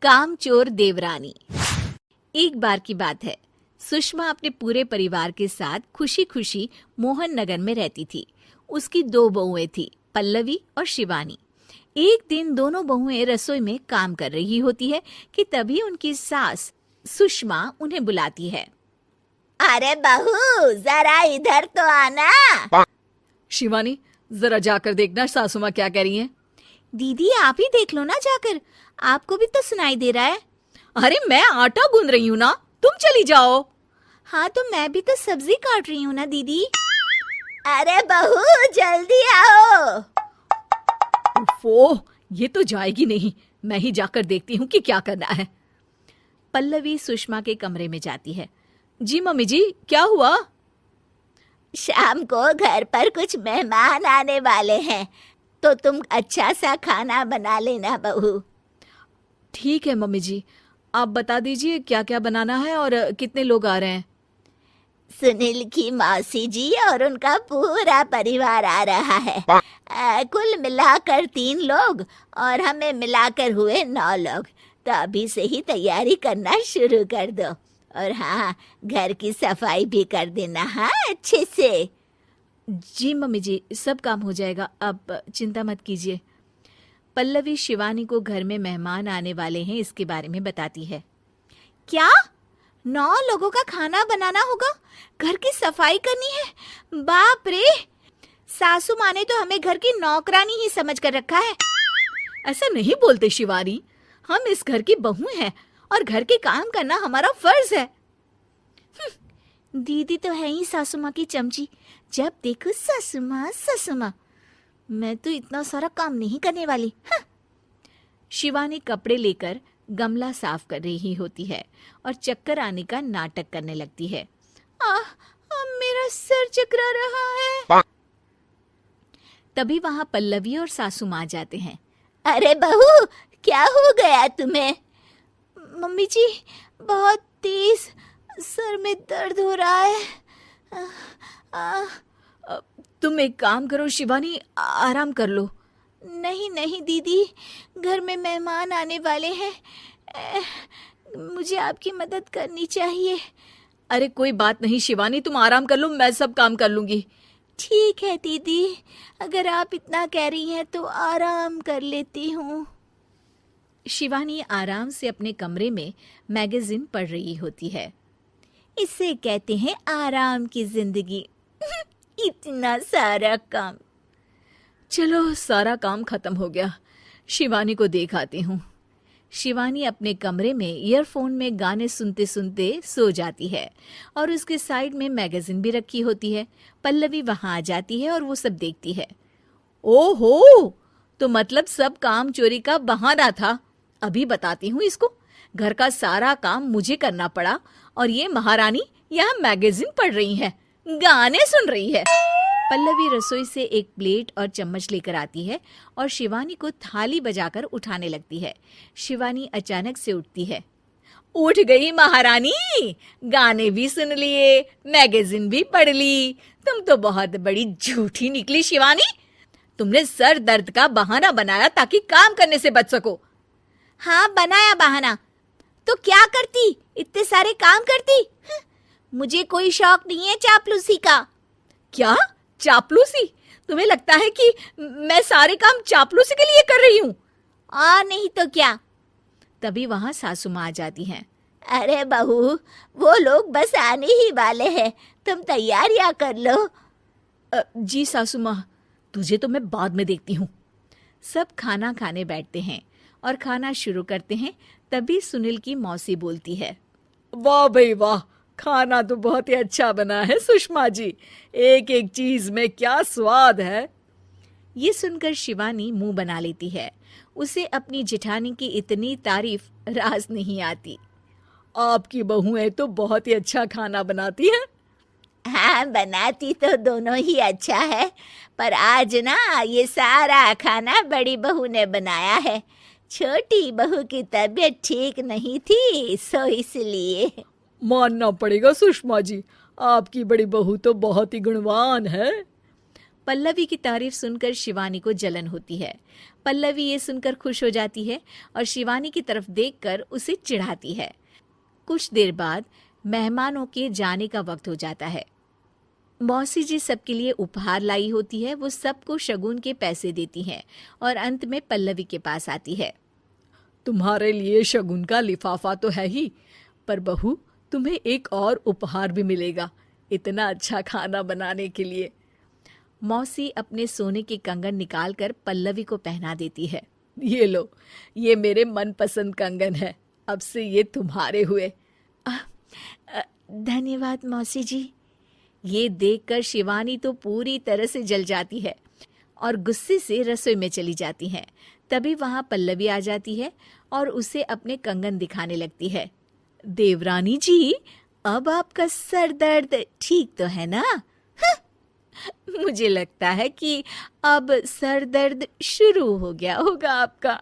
कामचोर देवरानी। एक बार की बात है, सुषमा अपने पूरे परिवार के साथ खुशी खुशी मोहन नगर में रहती थी। उसकी 2 बहुएं थी, पल्लवी और शिवानी। एक दिन दोनों बहुएं रसोई में काम कर रही होती है कि तभी उनकी सास सुषमा उन्हें बुलाती है। अरे बहू, जरा इधर तो आना। शिवानी, जरा जाकर देखना सासू माँ क्या कह रही हैं। दीदी आप ही देख लो ना जाकर, आपको भी तो सुनाई दे रहा है। अरे मैं आटा गूंद रही हूँ ना, तुम चली जाओ। हाँ तो मैं भी तो सब्जी काट रही हूँ ना दीदी। अरे बहू जल्दी आओ। ओफो, ये तो जाएगी नहीं। मैं ही जाकर देखती हूँ कि क्या करना है। पल्लवी सुषमा के कमरे में जाती है। जी मम्मी जी, क्या हुआ? शाम को घर पर कुछ मेहमान आने वाले हैं, तो तुम अच्छा सा खाना बना लेना बहू। ठीक है मम्मी जी, आप बता दीजिए क्या क्या बनाना है और कितने लोग आ रहे हैं। सुनील की मौसी जी और उनका पूरा परिवार आ रहा है। कुल मिलाकर 3 लोग और हमें मिलाकर हुए 9 लोग। तो अभी से ही तैयारी करना शुरू कर दो। और हाँ, घर की सफाई भी कर देना, हाँ अच्छे से। जी मम्मी जी, सब काम हो जाएगा, आप चिंता मत कीजिए। पल्लवी शिवानी को घर में मेहमान आने वाले हैं इसके बारे में बताती है। क्या 9 लोगों का खाना बनाना होगा, घर की सफाई करनी है? बाप रे, सासू माँ ने तो हमें घर की नौकरानी ही समझ कर रखा है। ऐसा नहीं बोलते शिवानी, हम इस घर की बहू हैं और घर के काम करना हमारा फर्ज है। दीदी तो है ही सासू माँ की चमची, जब देखो सासू माँ सासू माँ। मैं तो इतना सारा काम नहीं करने वाली। शिवानी कपड़े लेकर गमला साफ कर रही होती है और चक्कर आने का नाटक करने लगती है। मेरा सर चकरा रहा है। तभी वहां पल्लवी और सासू माँ जाते हैं। अरे बहू, क्या हो गया तुम्हें? मम्मी जी, बहुत तेज सर में दर्द हो रहा है। तुम एक काम करो शिवानी, आराम कर लो। नहीं नहीं दीदी, घर में मेहमान आने वाले हैं, मुझे आपकी मदद करनी चाहिए। अरे कोई बात नहीं शिवानी, तुम आराम कर लो, मैं सब काम कर लूंगी। ठीक है दीदी, अगर आप इतना कह रही हैं तो आराम कर लेती हूँ। शिवानी आराम से अपने कमरे में मैगजीन पढ़ रही होती है। इसे कहते हैं आराम की जिंदगी। इतना सारा काम। चलो सारा काम खत्म हो गया, शिवानी को देख आती हूँ। शिवानी अपने कमरे में ईयरफोन में गाने सुनते सुनते सो जाती है और उसके साइड में मैगजीन भी रखी होती है। पल्लवी वहां आ जाती है और वो सब देखती है। ओहो, तो मतलब सब काम चोरी का बहाना था। अभी बताती हूँ इसको। घर का सारा काम मुझे करना पड़ा और ये महारानी यहाँ मैगजीन पढ़ रही है, गाने सुन रही है। पल्लवी रसोई से एक प्लेट और चम्मच लेकर आती है और शिवानी को थाली बजाकर उठाने लगती है। शिवानी अचानक से उठती है। उठ गई महारानी, गाने भी सुन लिए, मैगजीन भी पढ़ ली। तुम तो बहुत बड़ी झूठी निकली शिवानी। तुमने सर दर्द का बहाना बनाया ताकि काम करने से बच सको। हाँ बनाया बहाना, तो क्या करती, इतने सारे काम करती। मुझे कोई शौक नहीं है चापलूसी का। क्या चापलूसी? तुम्हें लगता है कि मैं सारे काम चापलूसी के लिए कर रही हूँ? और नहीं तो क्या। तभी वहां सासू माँ आ जाती हैं। अरे बहू, वो लोग बस आने ही वाले हैं, तुम तैयारियां कर लो। जी सासू माँ, तुझे तो मैं बाद में देखती हूँ। सब खाना खाने बैठते हैं और खाना शुरू करते हैं। तभी सुनील की मौसी बोलती है। वाह भाई वाह, खाना तो बहुत ही अच्छा बना है सुषमा जी, एक एक चीज में क्या स्वाद है। ये सुनकर शिवानी मुंह बना लेती है। उसे अपनी जेठानी की इतनी तारीफ रास नहीं आती। आपकी बहुएं तो बहुत ही अच्छा खाना बनाती हैं। हाँ बनाती तो दोनों ही अच्छा है, पर आज ना ये सारा खाना बड़ी बहू ने बनाया है। छोटी बहू की तबीयत ठीक नहीं थी, सो इसलिए। मानना पड़ेगा सुषमा जी, आपकी बड़ी बहू तो बहुत ही गुणवान है। पल्लवी की तारीफ सुनकर शिवानी को जलन होती है। पल्लवी ये सुनकर खुश हो जाती है और शिवानी की तरफ देखकर उसे चिढ़ाती है। कुछ देर बाद मेहमानों के जाने का वक्त हो जाता है। मौसी जी सबके लिए उपहार लाई होती है। वो सबको शगुन के पैसे देती हैं और अंत में पल्लवी के पास आती है। तुम्हारे लिए शगुन का लिफाफा तो है ही, पर बहू तुम्हें एक और उपहार भी मिलेगा इतना अच्छा खाना बनाने के लिए। मौसी अपने सोने के कंगन निकालकर पल्लवी को पहना देती है। ये लो, ये मेरे मनपसंद कंगन है, अब से ये तुम्हारे हुए। धन्यवाद मौसी जी। ये देखकर शिवानी तो पूरी तरह से जल जाती है और गुस्से से रसोई में चली जाती है। तभी वहां पल्लवी आ जाती है और उसे अपने कंगन दिखाने लगती है। देवरानी जी, अब आपका सर दर्द ठीक तो है ना? मुझे लगता है कि अब सर दर्द शुरू हो गया होगा आपका।